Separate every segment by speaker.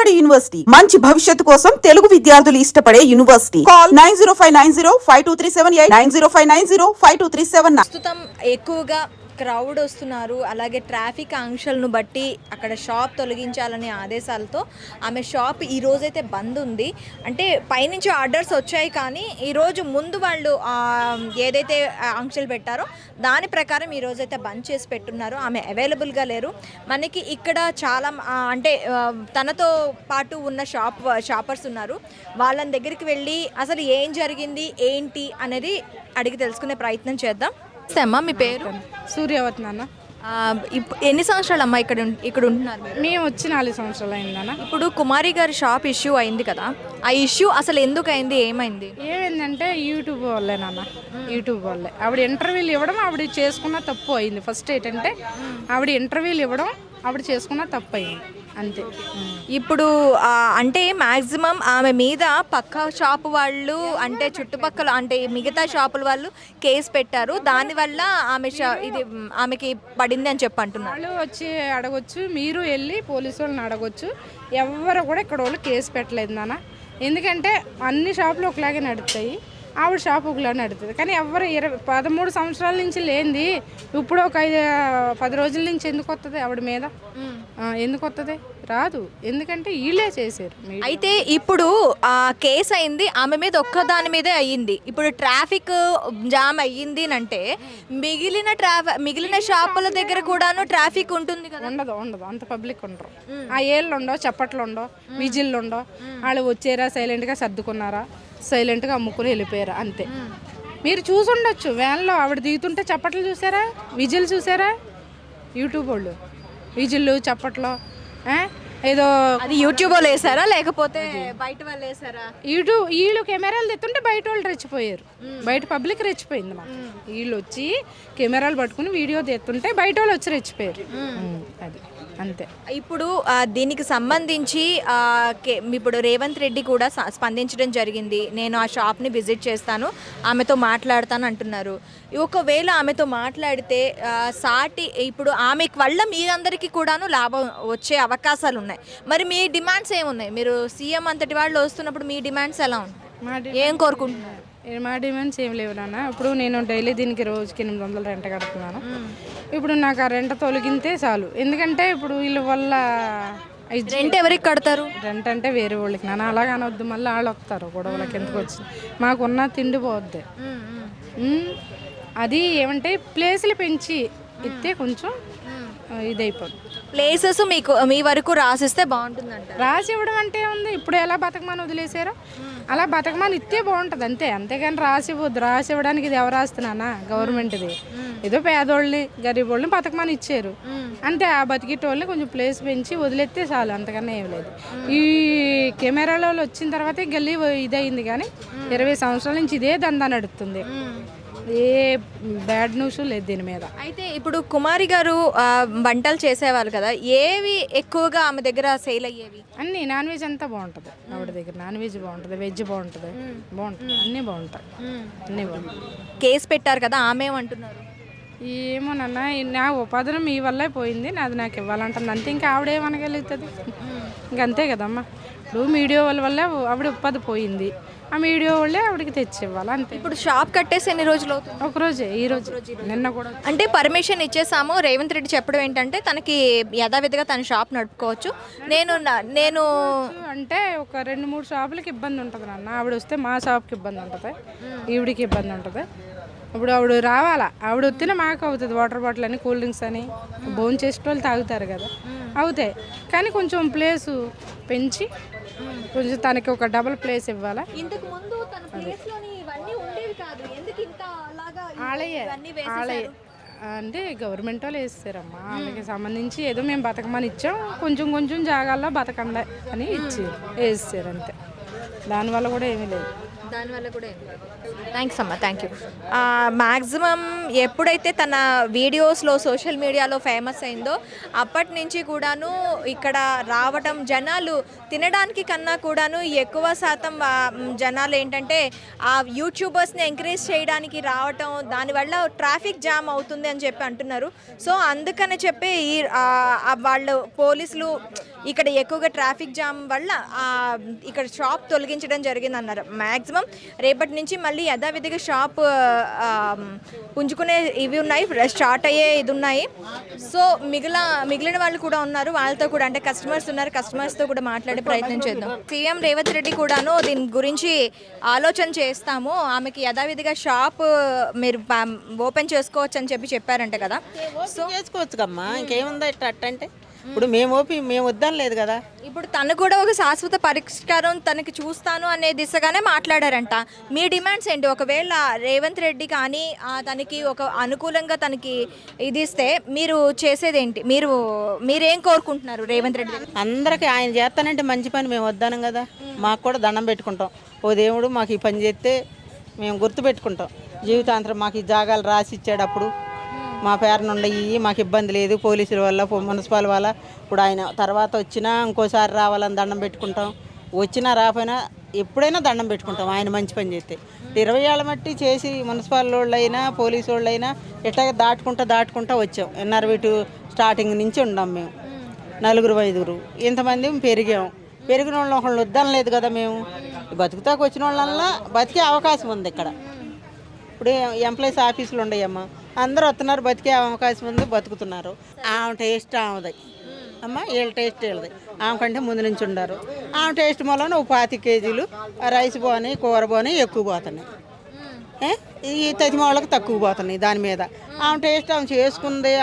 Speaker 1: Vijayawada university మంచి భవిష్యత్తు కోసం తెలుగు విద్యార్థులు ఇష్టపడే యూనివర్సిటీ. కాల్ 9059052378 9059052379.
Speaker 2: ప్రస్తుతం ఎక్కువగా క్రౌడ్ వస్తున్నారు. అలాగే ట్రాఫిక్ ఆంక్షలను బట్టి అక్కడ షాప్ తొలగించాలనే ఆదేశాలతో ఆమె షాప్ ఈ రోజైతే బంద్ ఉంది. అంటే పైనుంచి ఆర్డర్స్ వచ్చాయి, కానీ ఈరోజు ముందు వాళ్ళు ఏదైతే ఆంక్షలు పెట్టారో దాని ప్రకారం ఈ రోజైతే బంద్ చేసి పెట్టున్నారు. ఆమె అవైలబుల్గా లేరు. మనకి ఇక్కడ చాలా అంటే తనతో పాటు ఉన్న షాపర్స్ ఉన్నారు. వాళ్ళ దగ్గరికి వెళ్ళి అసలు ఏం జరిగింది ఏంటి అనేది అడిగి తెలుసుకునే ప్రయత్నం చేద్దాం. అమ్మా, మీ పేరు?
Speaker 3: సూర్యవతి నాన్న.
Speaker 2: ఎన్ని సంవత్సరాలు అమ్మా ఇక్కడ ఉంటున్నారు?
Speaker 3: మేము వచ్చి 4 సంవత్సరాలు అయిందన్న.
Speaker 2: ఇప్పుడు కుమారి గారి షాప్ ఇష్యూ అయింది కదా, ఆ ఇష్యూ అసలు ఎందుకు అయింది, ఏమైంది?
Speaker 3: ఏమైందంటే యూట్యూబ్ వల్లే నాన్న. యూట్యూబ్ వల్లే ఆవిడ ఇంటర్వ్యూలు ఇవ్వడం ఆవిడ చేసుకున్న తప్పు అయింది. ఫస్ట్ ఏంటంటే ఆవిడ ఇంటర్వ్యూలు ఇవ్వడం ఆవిడ చేసుకున్న తప్పు అయింది, అంతే.
Speaker 2: ఇప్పుడు అంటే మ్యాక్సిమం ఆమె మీద పక్క షాపు వాళ్ళు, అంటే చుట్టుపక్కల అంటే మిగతా షాపుల వాళ్ళు కేసు పెట్టారు. దానివల్ల ఆమెకి పడింది అని చెప్పి అంటున్నారు.
Speaker 3: వాళ్ళు వచ్చి అడగొచ్చు, మీరు వెళ్ళి పోలీసు వాళ్ళని అడగొచ్చు. ఎవరు కూడా ఇక్కడ వాళ్ళు కేసు పెట్టలేదు నాన్న. ఎందుకంటే అన్ని షాపులు ఒకలాగే నడుస్తాయి, ఆవిడ షాప్ ఒకలాగే నడుతుంది. కానీ ఎవరు 13 సంవత్సరాల నుంచి లేనిది ఇప్పుడు ఒక 10 రోజుల నుంచి ఎందుకు వస్తుంది ఆవిడ మీద? ఎందుకు వస్తుంది? రాదు. ఎందుకంటే వీళ్ళే చేశారు.
Speaker 2: అయితే ఇప్పుడు కేసు అయింది ఆమె మీద, ఒక్కదాని మీదే అయ్యింది. ఇప్పుడు ట్రాఫిక్ జామ్ అయ్యింది అంటే మిగిలిన షాపుల దగ్గర కూడాను ట్రాఫిక్ ఉంటుంది కదా?
Speaker 3: ఉండదు. అంత పబ్లిక్ ఉండరు. ఆ ఏళ్ళు ఉండవు, చప్పట్లు ఉండవు, విజిల్లు ఉండవు. వాళ్ళు వచ్చారా, సైలెంట్గా సర్దుకున్నారా, సైలెంట్గా అమ్ముకుని వెళ్ళిపోయారా, అంతే. మీరు చూసుండొచ్చు వ్యాన్లో ఆవిడ దిగుతుంటే చప్పట్లు చూసారా, విజిల్ చూసారా? యూట్యూబ్ వాళ్ళు విజిల్లు చప్పట్లు ఏదో
Speaker 2: అది యూట్యూబ్ వాళ్ళు వేసారా లేకపోతే బయట వాళ్ళు వేసారా?
Speaker 3: వీళ్ళు కెమెరాలు తెస్తుంటే బయట వాళ్ళు రెచ్చిపోయారు, బయట పబ్లిక్ రెచ్చిపోయింది. మాకు వీళ్ళు వచ్చి కెమెరాలు పట్టుకుని వీడియో తెస్తుంటే బయట వాళ్ళు వచ్చి రెచ్చిపోయారు, అది అంతే.
Speaker 2: ఇప్పుడు దీనికి సంబంధించి ఇప్పుడు రేవంత్ రెడ్డి కూడా స్పందించడం జరిగింది. నేను ఆ షాప్ని విజిట్ చేస్తాను, ఆమెతో మాట్లాడతాను అంటున్నారు. ఒకవేళ ఆమెతో మాట్లాడితే ఇప్పుడు ఆమె వల్ల మీరందరికీ కూడాను లాభం వచ్చే అవకాశాలు ఉన్నాయి. మరి మీ డిమాండ్స్ ఏమున్నాయి? మీరు సీఎం అంతటి వాళ్ళు వస్తున్నప్పుడు మీ డిమాండ్స్ ఎలా ఉన్నాయి, ఏం కోరుకుంటున్నారు?
Speaker 3: మా డిమాండ్స్ ఏం లేవు నాన్న. ఇప్పుడు నేను డైలీ దీనికి రోజుకి 800 రెంట్ కడుతున్నాను. ఇప్పుడు నాకు ఆ రెంట్ తొలగితే చాలు. ఎందుకంటే ఇప్పుడు వీళ్ళ వల్ల
Speaker 2: రెంట్ ఎవరికి కడతారు?
Speaker 3: రెంట్ అంటే వేరే వాళ్ళకి నాన్న. అలాగ అనవద్దు, మళ్ళీ వాళ్ళు వస్తారు గొడవలకి. ఎందుకు వచ్చింది? మాకున్న తిండి పోద్ది. అది ఏమంటే ప్లేసులు పెంచి ఇస్తే కొంచెం ఇదైపోతుంది.
Speaker 2: ప్లేసెస్ మీ వరకు రాసిస్తే బాగుంటుందంట.
Speaker 3: రాసి ఇవ్వడం అంటే ఉంది. ఇప్పుడు ఎలా బతకమని వదిలేసారో అలా బతకమని ఇస్తే బాగుంటుంది, అంతే. అంతేగాని రాసి ఇవ్వడానికి ఇది ఎవరు రాస్తున్నానా? గవర్నమెంట్ది. ఏదో పేదోళ్ళని గరీబోళ్ళని బతకమని ఇచ్చారు, అంతే. ఆ బతికేటోళ్ళని కొంచెం ప్లేస్ పెంచి వదిలేస్తే చాలు, అంతకన్నా ఏం లేదు. ఈ కెమెరాలో వచ్చిన తర్వాతే గల్లీ ఇదయింది, కానీ 20 సంవత్సరాల నుంచి ఇదే దందా నడుస్తుంది. ఏ బ్యాడ్ న్యూస్ లేదు దీని మీద.
Speaker 2: అయితే ఇప్పుడు కుమారి గారు వంటలు చేసేవాళ్ళు కదా, ఏవి ఎక్కువగా ఆమె దగ్గర సేల్ అయ్యేవి?
Speaker 3: అన్నీ నాన్ వెజ్ అంతా బాగుంటుంది ఆవిడ దగ్గర. నాన్ వెజ్ బాగుంటుంది, వెజ్ బాగుంటుంది, అన్నీ బాగుంటాయి, అన్నీ బాగుంటాయి.
Speaker 2: కేసు పెట్టారు కదా, ఆమె ఏమంటున్నారు?
Speaker 3: ఏమోనన్నా, నా ఉపాధి మీ వల్లే పోయింది, నాది నాకు ఇవ్వాలంటుంది, అంతే. ఇంకా ఆవిడేమనగలుగుతుంది? ఇంకంతే కదమ్మా. ఇప్పుడు మీడియా వల్ల ఆవిడ ఉపాధి పోయింది, ఆ మీడియా వాళ్ళే ఆవిడకి తెచ్చి ఇవ్వాలి, అంతే.
Speaker 2: ఇప్పుడు షాప్ కట్టేసి ఎన్ని రోజులు అవుతుంది?
Speaker 3: ఒక రోజే, ఈ రోజు, నిన్న కూడా.
Speaker 2: అంటే పర్మిషన్ ఇచ్చేసాము. రేవంత్ రెడ్డి చెప్పడం ఏంటంటే తనకి యథావిధిగా తన షాప్ నడుపుకోవచ్చు. నేను
Speaker 3: అంటే ఒక 2-3 షాపులకి ఇబ్బంది ఉంటుంది నాన్న. ఆవిడ వస్తే మా షాప్కి ఇబ్బంది ఉంటుంది, ఈవిడికి ఇబ్బంది ఉంటుంది. ఇప్పుడు ఆవిడ రావాలా, ఆవిడ వస్తేనే మాకు అవుతుంది. వాటర్ బాటిల్ అని, కూల్ డ్రింక్స్ అని భోజనం చేసే వాళ్ళు తాగుతారు కదా, అవుతాయి. కానీ కొంచెం ప్లేసు పెంచి కొంచెం తనకి ఒక డబుల్ ప్లేస్ ఇవ్వాలా.
Speaker 2: ఇంతకు ముందు తన ప్లేస్లోని ఇవన్నీ ఉండేవి కాదు, ఎందుకు ఇంత అలాగా
Speaker 3: ఆలయ అంటే గవర్నమెంట్ వాళ్ళు వేస్తారమ్మా. వాళ్ళకి సంబంధించి ఏదో మేము బతకమని ఇచ్చాం, కొంచెం జాగాల్లో బతకండి అని ఇచ్చి వేస్తారు, అంతే. దానివల్ల కూడా ఏమీ లేదు.
Speaker 2: థ్యాంక్స్ అమ్మా, థ్యాంక్ యూ. మ్యాక్సిమం ఎప్పుడైతే తన వీడియోస్లో సోషల్ మీడియాలో ఫేమస్ అయిందో అప్పటి నుంచి కూడాను ఇక్కడ రావటం, జనాలు తినడానికి కన్నా కూడాను ఎక్కువ శాతం జనాలు ఏంటంటే ఆ యూట్యూబర్స్ని ఎంకరేజ్ చేయడానికి రావటం, దానివల్ల ట్రాఫిక్ జామ్ అవుతుంది అని చెప్పి అంటున్నారు. సో అందుకని చెప్పి వాళ్ళు పోలీసులు ఇక్కడ ఎక్కువగా ట్రాఫిక్ జామ్ వల్ల ఇక్కడ షాప్ తొలగించడం జరిగింది అన్నారు. మ్యాక్సిమం రేపటి నుంచి మళ్ళీ యథావిధిగా షాప్ పుంజుకునే ఇవి ఉన్నాయి, స్టార్ట్ అయ్యే ఇది ఉన్నాయి. సో మిగిలిన వాళ్ళు కూడా ఉన్నారు, వాళ్ళతో కూడా అంటే కస్టమర్స్ ఉన్నారు, కస్టమర్స్తో కూడా మాట్లాడే ప్రయత్నం చేద్దాం. సీఎం రేవంత్ రెడ్డి కూడాను దీని గురించి ఆలోచన చేస్తాము, ఆమెకి యథావిధిగా షాప్ మీరు ఓపెన్ చేసుకోవచ్చు అని చెప్పారంట కదా.
Speaker 4: సో చేసుకోవచ్చు కమ్మా, ఇంకేముందో ఇట్లా అంటే ఇప్పుడు మేము వద్దాం లేదు కదా.
Speaker 2: ఇప్పుడు తను కూడా ఒక శాశ్వత పరిష్కారం తనకి చూస్తాను అనే దిశగానే మాట్లాడారంట. మీ డిమాండ్స్ ఏంటి? ఒకవేళ రేవంత్ రెడ్డి కానీ తనకి ఒక అనుకూలంగా తనకి ఇది ఇస్తే మీరు చేసేదేంటి? మీరేం కోరుకుంటున్నారు రేవంత్ రెడ్డి?
Speaker 4: అందరికి ఆయన చేస్తానంటే మంచి పని మేము వద్దానం కదా. మాకు కూడా దండం పెట్టుకుంటాం, ఓ దేవుడు మాకు ఈ పని చేస్తే మేము గుర్తుపెట్టుకుంటాం. జీవితాంతరం మాకు ఈ జాగాలు రాసి ఇచ్చాడు, అప్పుడు మా పేరున ఉండయి, మాకు ఇబ్బంది లేదు. పోలీసుల వల్ల మున్సిపల్ వల్ల ఇప్పుడు ఆయన తర్వాత వచ్చినా ఇంకోసారి రావాలని దండం పెట్టుకుంటాం. వచ్చినా రాపోయినా ఎప్పుడైనా దండం పెట్టుకుంటాం ఆయన మంచి పని చేస్తే. 20 ఏళ్ళ మట్టి చేసి మున్సిపల్ వాళ్ళైనా పోలీసు వాళ్ళైనా ఇట్లా దాటుకుంటా వచ్చాం. ఎన్ఆర్వీటు స్టార్టింగ్ నుంచి ఉన్నాం మేము, 4-5 ఇంతమంది పెరిగిన వాళ్ళు ఒకళ్ళు వద్దాం లేదు కదా. మేము బతుకుతాకు వచ్చిన వాళ్ళ బతికే అవకాశం ఉంది ఇక్కడ. ఇప్పుడు ఎంప్లాయీస్ ఆఫీసులు ఉండయమ్మా, అందరూ వస్తున్నారు, బతికే అవకాశం ఉంది, బతుకుతున్నారు. ఆమె టేస్ట్ ఆమెది అమ్మ, వీళ్ళ టేస్ట్ వీళ్ళది. ఆమె కంటే ముందు నుంచి ఉండారు. ఆమె టేస్ట్ మూలన 25 కేజీలు రైస్ పోని కూర పోని ఎక్కువ పోతున్నాయి, ఈ తదిమ వాళ్ళకి తక్కువ పోతున్నాయి. దాని మీద ఆమె టేస్ట్ ఆమె చేసుకుంది,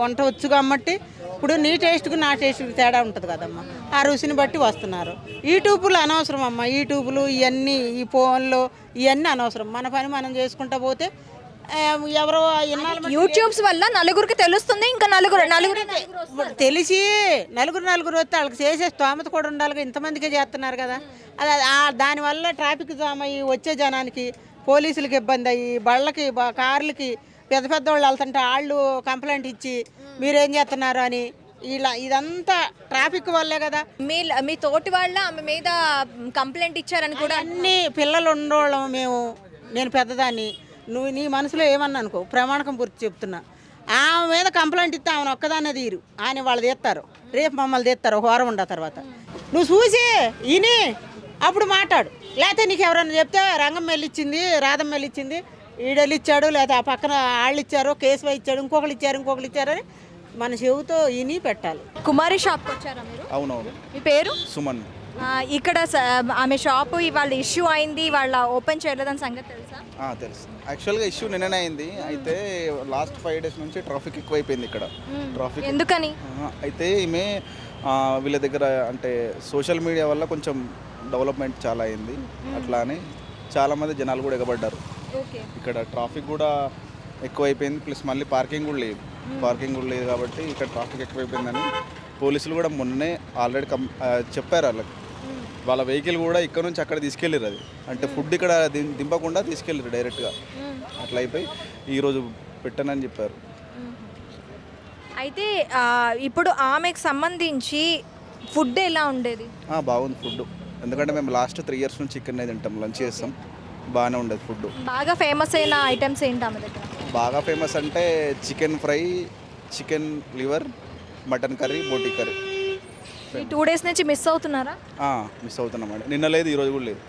Speaker 4: వంట వచ్చు కాబట్టి ఇప్పుడు నీ టేస్ట్కి నా టేస్ట్కి తేడా ఉంటుంది కదమ్మా. ఆ రుచిని బట్టి వస్తున్నారు. యూట్యూబ్లు అనవసరం అమ్మ, యూట్యూబ్లు ఇవన్నీ ఈ ఫోన్లు ఇవన్నీ అనవసరం. మన పని మనం చేసుకుంటా పోతే ఎవరో
Speaker 2: యూట్యూబ్స్ వల్ల నలుగురికి తెలుస్తుంది, ఇంకా నలుగురు
Speaker 4: తెలిసి నలుగురు వస్తే వాళ్ళకి చేసే స్తోమత కూడా ఉండాలి. ఇంతమందికే చేస్తున్నారు కదా. అది దానివల్ల ట్రాఫిక్ జామ్ అయ్యి వచ్చే జనానికి పోలీసులకి ఇబ్బంది అయ్యి, బళ్ళకి కార్లకి పెద్ద వాళ్ళు వెళ్తుంటే వాళ్ళు కంప్లైంట్ ఇచ్చి మీరేం చేస్తున్నారు అని ఇదంతా ట్రాఫిక్ వల్లే కదా.
Speaker 2: మీ తోటి వాళ్ళ ఆమె మీద కంప్లైంట్ ఇచ్చారని కూడా.
Speaker 4: అన్ని పిల్లలు ఉండోళ్ళం మేము, నేను పెద్దదాన్ని, నువ్వు నీ మనసులో ఏమన్నా అనుకో, ప్రమాణకం పూర్తి చెప్తున్నా. ఆమె మీద కంప్లైంట్ ఇస్తే ఆమెను ఒక్కదాన్నే తీరు, ఆయన వాళ్ళు తీస్తారు, రేపు మమ్మల్ని తీస్తారు ఒక వారం ఉండ తర్వాత. నువ్వు చూసి ఈయన అప్పుడు మాట్లాడు, లేకపోతే నీకు ఎవరన్నా చెప్తే రంగం వెళ్ళిచ్చింది, రాధం వెళ్ళిచ్చింది, ఈడెళ్ళి ఇచ్చాడు, లేకపోతే ఆ పక్కన వాళ్ళు ఇచ్చారు, కేసు ఇచ్చాడు, ఇంకొకరు ఇచ్చారని మన చెవుతో ఈని పెట్టాలి.
Speaker 2: కుమారి షాప్కి వచ్చారా మీరు?
Speaker 5: అవునవును.
Speaker 2: మీ పేరు?
Speaker 5: సుమన్.
Speaker 2: ఇక్కడ ఆమె షాపు ఇవాళ ఇష్యూ అయింది, వాళ్ళ ఓపెన్ చేయలేదని సంగతి తెలుసా?
Speaker 5: తెలుసు. యాక్చువల్గా ఇష్యూ నిన్ననే అయింది. అయితే లాస్ట్ 5 days నుంచి ట్రాఫిక్ ఎక్కువైపోయింది ఇక్కడ. ట్రాఫిక్
Speaker 2: ఎందుకని?
Speaker 5: అయితే ఈమె వీళ్ళ దగ్గర అంటే సోషల్ మీడియా వల్ల కొంచెం డెవలప్మెంట్ చాలా అయింది, అట్లా అని చాలామంది జనాలు కూడా ఎగబడ్డారు. ఇక్కడ ట్రాఫిక్ కూడా ఎక్కువైపోయింది, ప్లస్ మళ్ళీ పార్కింగ్ కూడా లేదు కాబట్టి ఇక్కడ ట్రాఫిక్ ఎక్కువైపోయిందని పోలీసులు కూడా మొన్నే ఆల్రెడీ చెప్పారు వాళ్ళ వెహికల్ కూడా ఇక్కడ నుంచి అక్కడ తీసుకెళ్ళారు. అది అంటే ఫుడ్ ఇక్కడ దింపకుండా తీసుకెళ్ళారు డైరెక్ట్గా. అట్లా అయిపోయి ఈరోజు పెట్టనని చెప్పారు.
Speaker 2: అయితే ఇప్పుడు ఆమెకు సంబంధించి ఫుడ్ ఎలా ఉండేది?
Speaker 5: బాగుంది ఫుడ్, ఎందుకంటే మేము లాస్ట్ 3 years నుంచి ఇక్కడనే తింటాం, లంచ్ చేస్తాం, బాగానే ఉండేది ఫుడ్.
Speaker 2: బాగా ఫేమస్ అయిన ఐటమ్స్ ఏంటి ఆమె దగ్గర?
Speaker 5: బాగా ఫేమస్ అంటే chicken fry, chicken liver, mutton curry, బోటీ కర్రీ.
Speaker 2: ఈ 2 days నుంచి మిస్ అవుతున్నారా?
Speaker 5: మిస్ అవుతున్నామండి. నిన్న లేదు, ఈరోజు కూడా లేదు.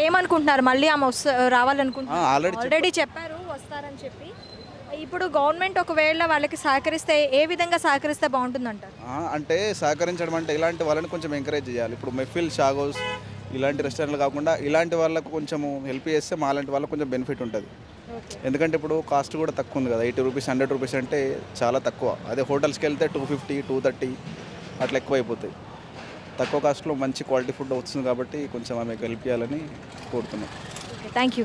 Speaker 2: ఏమనుకుంటున్నారు? మళ్ళీ ఆమె రావాలనుకుంటున్నారు?
Speaker 5: ఆల్రెడీ
Speaker 2: చెప్పారు వస్తారని చెప్పి. ఇప్పుడు గవర్నమెంట్ ఒకవేళ వాళ్ళకి సహకరిస్తే ఏ విధంగా సహకరిస్తే బాగుంటుందంటారు?
Speaker 5: అంటే సహకరించడం అంటే ఇలాంటి వాళ్ళని కొంచెం ఎంకరేజ్ చేయాలి. ఇప్పుడు మెఫిల్, షాగోస్ ఇలాంటి రెస్టారెంట్లు కాకుండా ఇలాంటి వాళ్ళకు కొంచెం హెల్ప్ చేస్తే మాలాంటి వాళ్ళకి కొంచెం బెనిఫిట్ ఉంటుంది. ఎందుకంటే ఇప్పుడు కాస్ట్ కూడా తక్కువ ఉంది కదా, 80 రూపీస్ 100 రూపీస్ అంటే చాలా తక్కువ. అదే హోటల్స్కి వెళ్తే 250, 230 అట్లా ఎక్కువ అయిపోతాయి. తక్కువ కాస్ట్లో మంచి క్వాలిటీ ఫుడ్ వస్తుంది కాబట్టి కొంచెం ఆమెకు హెల్ప్ చేయాలని కోరుతున్నాం.
Speaker 2: Thank you.